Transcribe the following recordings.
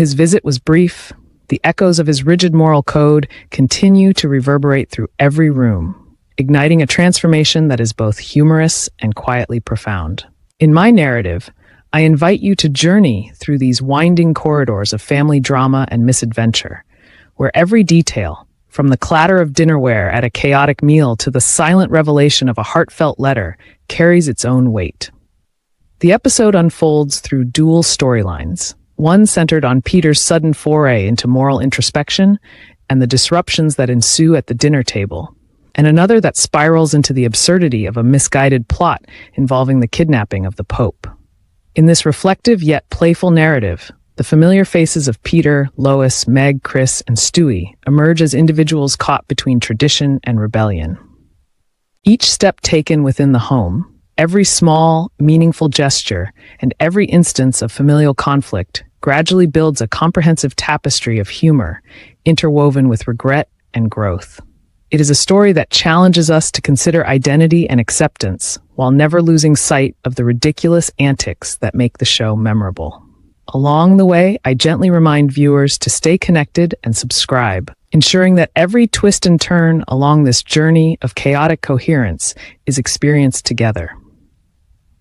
His visit was brief. The echoes of his rigid moral code continue to reverberate through every room, igniting a transformation that is both humorous and quietly profound. In my narrative, I invite you to journey through these winding corridors of family drama and misadventure, where every detail, from the clatter of dinnerware at a chaotic meal to the silent revelation of a heartfelt letter, carries its own weight. The episode unfolds through dual storylines, one centered on Peter's sudden foray into moral introspection and the disruptions that ensue at the dinner table, and another that spirals into the absurdity of a misguided plot involving the kidnapping of the Pope. In this reflective yet playful narrative, the familiar faces of Peter, Lois, Meg, Chris, and Stewie emerge as individuals caught between tradition and rebellion. Each step taken within the home, every small, meaningful gesture, and every instance of familial conflict gradually builds a comprehensive tapestry of humor, interwoven with regret and growth. It is a story that challenges us to consider identity and acceptance, while never losing sight of the ridiculous antics that make the show memorable. Along the way, I gently remind viewers to stay connected and subscribe, ensuring that every twist and turn along this journey of chaotic coherence is experienced together.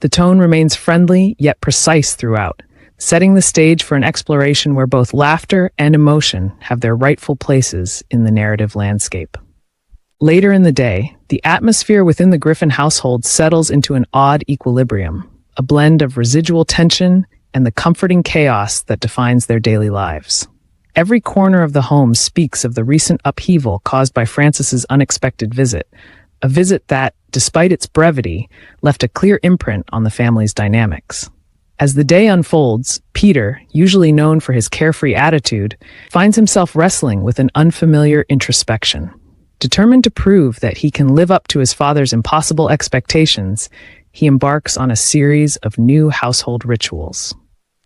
The tone remains friendly yet precise throughout, setting the stage for an exploration where both laughter and emotion have their rightful places in the narrative landscape. Later in the day, the atmosphere within the Griffin household settles into an odd equilibrium, a blend of residual tension and the comforting chaos that defines their daily lives. Every corner of the home speaks of the recent upheaval caused by Francis's unexpected visit, a visit that, despite its brevity, left a clear imprint on the family's dynamics. As the day unfolds, Peter, usually known for his carefree attitude, finds himself wrestling with an unfamiliar introspection. Determined to prove that he can live up to his father's impossible expectations, he embarks on a series of new household rituals.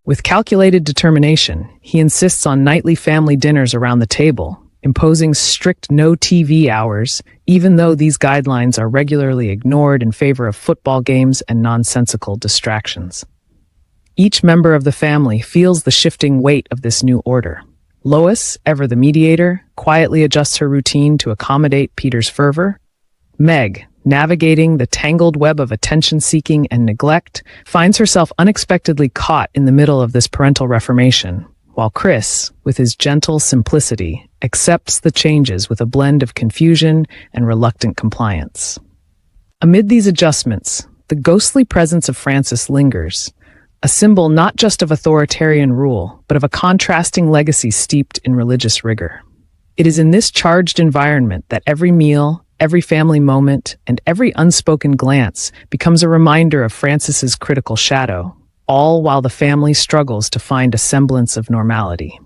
With calculated determination, he insists on nightly family dinners around the table, imposing strict no TV hours, even though these guidelines are regularly ignored in favor of football games and nonsensical distractions. Each member of the family feels the shifting weight of this new order. Lois, ever the mediator, quietly adjusts her routine to accommodate Peter's fervor. Meg, navigating the tangled web of attention-seeking and neglect, finds herself unexpectedly caught in the middle of this parental reformation, while Chris, with his gentle simplicity, accepts the changes with a blend of confusion and reluctant compliance. Amid these adjustments, the ghostly presence of Francis lingers, a symbol not just of authoritarian rule, but of a contrasting legacy steeped in religious rigor. It is in this charged environment that every meal, every family moment, and every unspoken glance becomes a reminder of Francis's critical shadow, all while the family struggles to find a semblance of normality.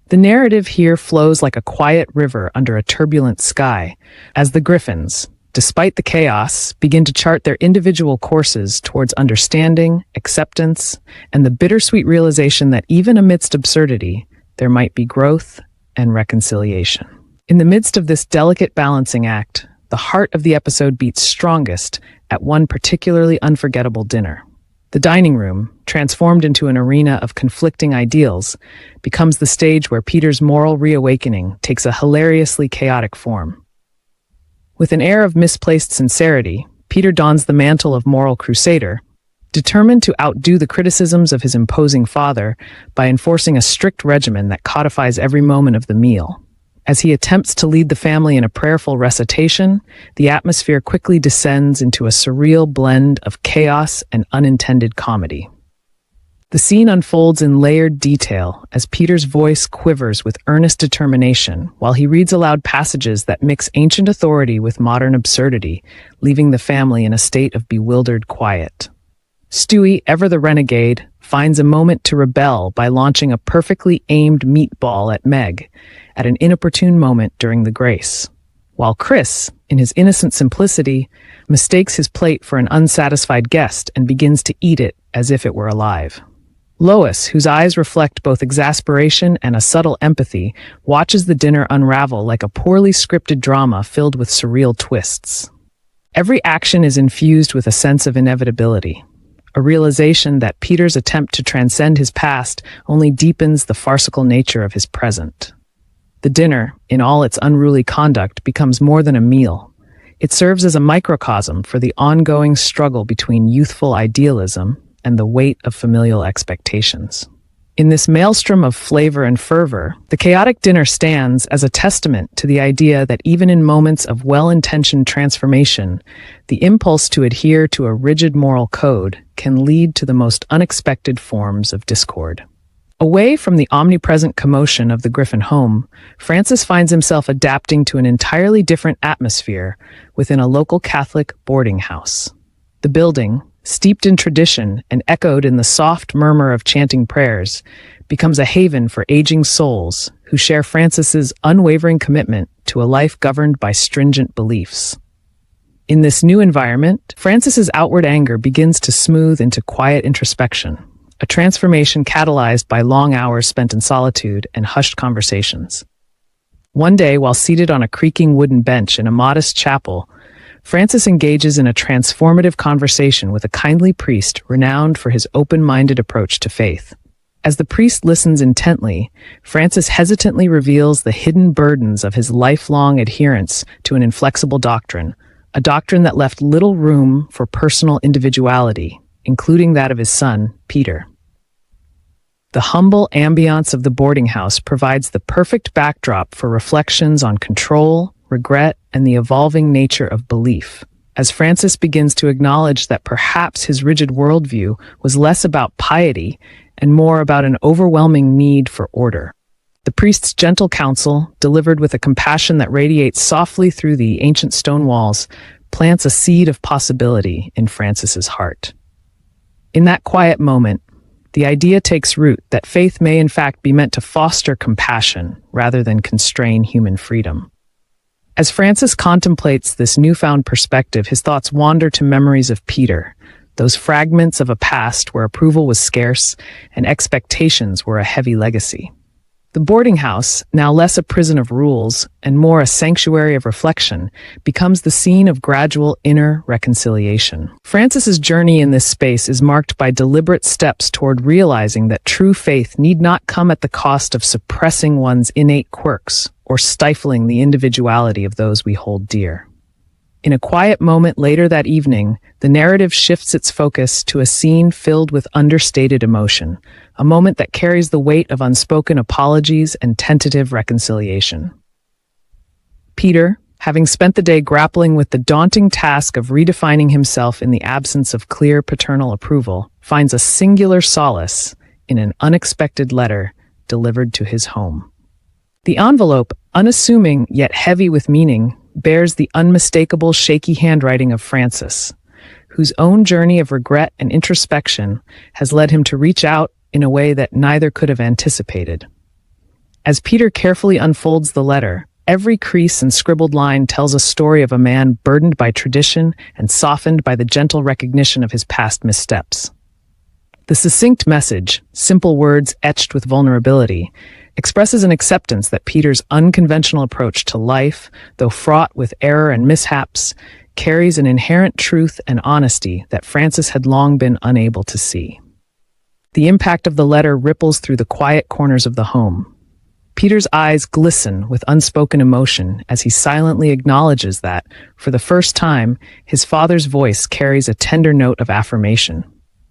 The narrative here flows like a quiet river under a turbulent sky, as the Griffins, despite the chaos, begin to chart their individual courses towards understanding, acceptance, and the bittersweet realization that even amidst absurdity, there might be growth and reconciliation. In the midst of this delicate balancing act, the heart of the episode beats strongest at one particularly unforgettable dinner. The dining room, transformed into an arena of conflicting ideals, becomes the stage where Peter's moral reawakening takes a hilariously chaotic form. With an air of misplaced sincerity, Peter dons the mantle of moral crusader, determined to outdo the criticisms of his imposing father by enforcing a strict regimen that codifies every moment of the meal. As he attempts to lead the family in a prayerful recitation, the atmosphere quickly descends into a surreal blend of chaos and unintended comedy. The scene unfolds in layered detail as Peter's voice quivers with earnest determination while he reads aloud passages that mix ancient authority with modern absurdity, leaving the family in a state of bewildered quiet. Stewie, ever the renegade, finds a moment to rebel by launching a perfectly aimed meatball at Meg at an inopportune moment during the grace, while Chris, in his innocent simplicity, mistakes his plate for an unsatisfied guest and begins to eat it as if it were alive. Lois, whose eyes reflect both exasperation and a subtle empathy, watches the dinner unravel like a poorly scripted drama filled with surreal twists. Every action is infused with a sense of inevitability, a realization that Peter's attempt to transcend his past only deepens the farcical nature of his present. The dinner, in all its unruly conduct, becomes more than a meal. It serves as a microcosm for the ongoing struggle between youthful idealism and the weight of familial expectations. In this maelstrom of flavor and fervor, the chaotic dinner stands as a testament to the idea that even in moments of well-intentioned transformation, the impulse to adhere to a rigid moral code can lead to the most unexpected forms of discord. Away from the omnipresent commotion of the Griffin home, Francis finds himself adapting to an entirely different atmosphere within a local Catholic boarding house. The building, steeped in tradition and echoed in the soft murmur of chanting prayers, becomes a haven for aging souls who share Francis's unwavering commitment to a life governed by stringent beliefs. In this new environment, Francis's outward anger begins to smooth into quiet introspection, a transformation catalyzed by long hours spent in solitude and hushed conversations. One day, while seated on a creaking wooden bench in a modest chapel, Francis engages in a transformative conversation with a kindly priest renowned for his open-minded approach to faith. As the priest listens intently, Francis hesitantly reveals the hidden burdens of his lifelong adherence to an inflexible doctrine, a doctrine that left little room for personal individuality, including that of his son, Peter. The humble ambiance of the boarding house provides the perfect backdrop for reflections on control, regret, and the evolving nature of belief, as Francis begins to acknowledge that perhaps his rigid worldview was less about piety and more about an overwhelming need for order. The priest's gentle counsel, delivered with a compassion that radiates softly through the ancient stone walls, plants a seed of possibility in Francis's heart. In that quiet moment, the idea takes root that faith may in fact be meant to foster compassion rather than constrain human freedom. As Francis contemplates this newfound perspective, his thoughts wander to memories of Peter, those fragments of a past where approval was scarce and expectations were a heavy legacy. The boarding house, now less a prison of rules and more a sanctuary of reflection, becomes the scene of gradual inner reconciliation. Francis's journey in this space is marked by deliberate steps toward realizing that true faith need not come at the cost of suppressing one's innate quirks or stifling the individuality of those we hold dear. In a quiet moment later that evening, the narrative shifts its focus to a scene filled with understated emotion, a moment that carries the weight of unspoken apologies and tentative reconciliation. Peter, having spent the day grappling with the daunting task of redefining himself in the absence of clear paternal approval, finds a singular solace in an unexpected letter delivered to his home. The envelope, unassuming yet heavy with meaning, bears the unmistakable shaky handwriting of Francis, whose own journey of regret and introspection has led him to reach out in a way that neither could have anticipated. As Peter carefully unfolds the letter, every crease and scribbled line tells a story of a man burdened by tradition and softened by the gentle recognition of his past missteps. The succinct message, simple words etched with vulnerability, expresses an acceptance that Peter's unconventional approach to life, though fraught with error and mishaps, carries an inherent truth and honesty that Francis had long been unable to see. The impact of the letter ripples through the quiet corners of the home. Peter's eyes glisten with unspoken emotion as he silently acknowledges that, for the first time, his father's voice carries a tender note of affirmation.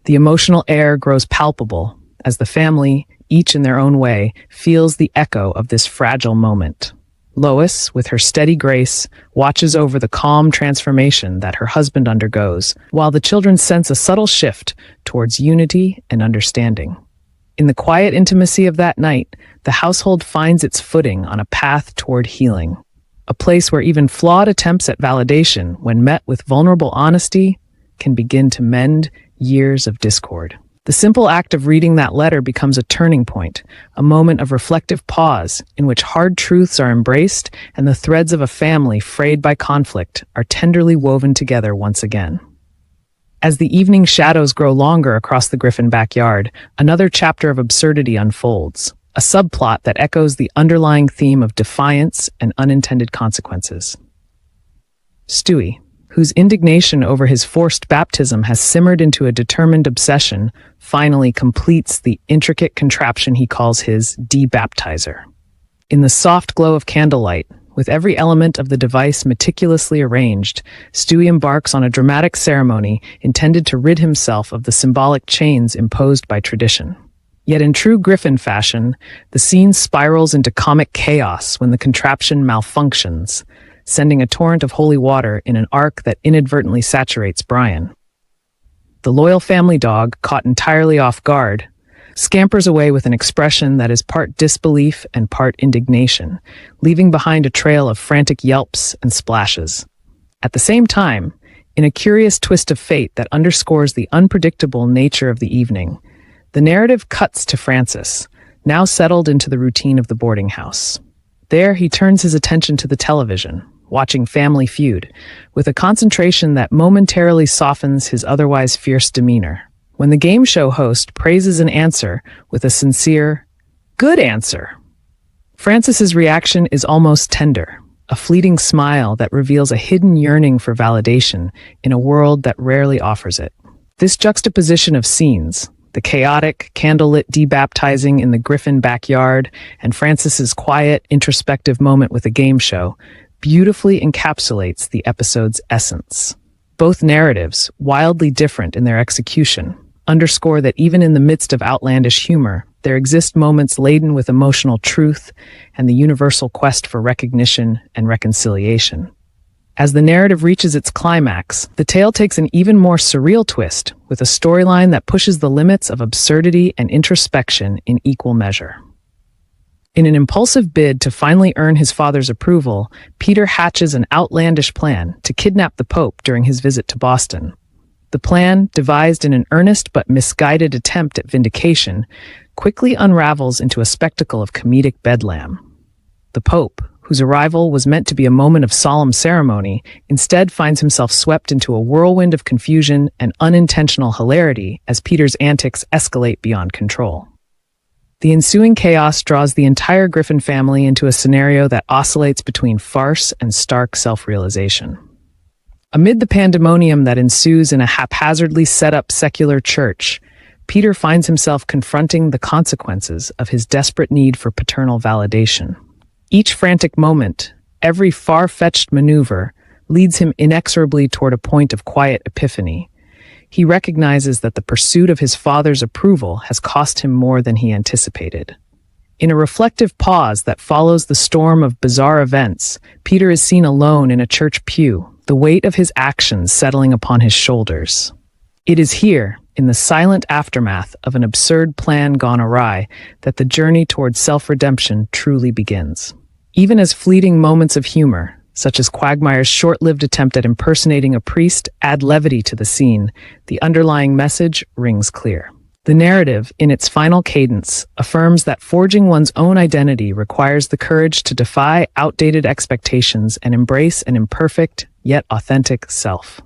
The emotional air grows palpable as the family, each in their own way, feels the echo of this fragile moment. Lois, with her steady grace, watches over the calm transformation that her husband undergoes, while the children sense a subtle shift towards unity and understanding. In the quiet intimacy of that night, the household finds its footing on a path toward healing, a place where even flawed attempts at validation, when met with vulnerable honesty, can begin to mend years of discord. The simple act of reading that letter becomes a turning point, a moment of reflective pause in which hard truths are embraced and the threads of a family frayed by conflict are tenderly woven together once again. As the evening shadows grow longer across the Griffin backyard, another chapter of absurdity unfolds, a subplot that echoes the underlying theme of defiance and unintended consequences. Stewie, whose indignation over his forced baptism has simmered into a determined obsession, finally completes the intricate contraption he calls his debaptizer. In the soft glow of candlelight, with every element of the device meticulously arranged, Stewie embarks on a dramatic ceremony intended to rid himself of the symbolic chains imposed by tradition. Yet in true Griffin fashion, the scene spirals into comic chaos when the contraption malfunctions, sending a torrent of holy water in an arc that inadvertently saturates Brian. The loyal family dog, caught entirely off guard, scampers away with an expression that is part disbelief and part indignation, leaving behind a trail of frantic yelps and splashes. At the same time, in a curious twist of fate that underscores the unpredictable nature of the evening, the narrative cuts to Francis, now settled into the routine of the boarding house. There, he turns his attention to the television, watching Family Feud, with a concentration that momentarily softens his otherwise fierce demeanor. When the game show host praises an answer with a sincere, "Good answer," Francis's reaction is almost tender, a fleeting smile that reveals a hidden yearning for validation in a world that rarely offers it. This juxtaposition of scenes, the chaotic, candlelit debaptizing in the Griffin backyard and Francis's quiet, introspective moment with the game show, beautifully encapsulates the episode's essence. Both narratives, wildly different in their execution, underscore that even in the midst of outlandish humor, there exist moments laden with emotional truth and the universal quest for recognition and reconciliation. As the narrative reaches its climax, the tale takes an even more surreal twist, with a storyline that pushes the limits of absurdity and introspection in equal measure. In an impulsive bid to finally earn his father's approval, Peter hatches an outlandish plan to kidnap the Pope during his visit to Boston. The plan, devised in an earnest but misguided attempt at vindication, quickly unravels into a spectacle of comedic bedlam. The Pope, whose arrival was meant to be a moment of solemn ceremony, instead finds himself swept into a whirlwind of confusion and unintentional hilarity as Peter's antics escalate beyond control. The ensuing chaos draws the entire Griffin family into a scenario that oscillates between farce and stark self-realization. Amid the pandemonium that ensues in a haphazardly set-up secular church, Peter finds himself confronting the consequences of his desperate need for paternal validation. Each frantic moment, every far-fetched maneuver, leads him inexorably toward a point of quiet epiphany. He recognizes that the pursuit of his father's approval has cost him more than he anticipated. In a reflective pause that follows the storm of bizarre events, Peter is seen alone in a church pew, the weight of his actions settling upon his shoulders. It is here, in the silent aftermath of an absurd plan gone awry, that the journey towards self-redemption truly begins. Even as fleeting moments of humor, such as Quagmire's short-lived attempt at impersonating a priest, add levity to the scene, the underlying message rings clear. The narrative, in its final cadence, affirms that forging one's own identity requires the courage to defy outdated expectations and embrace an imperfect, yet authentic self.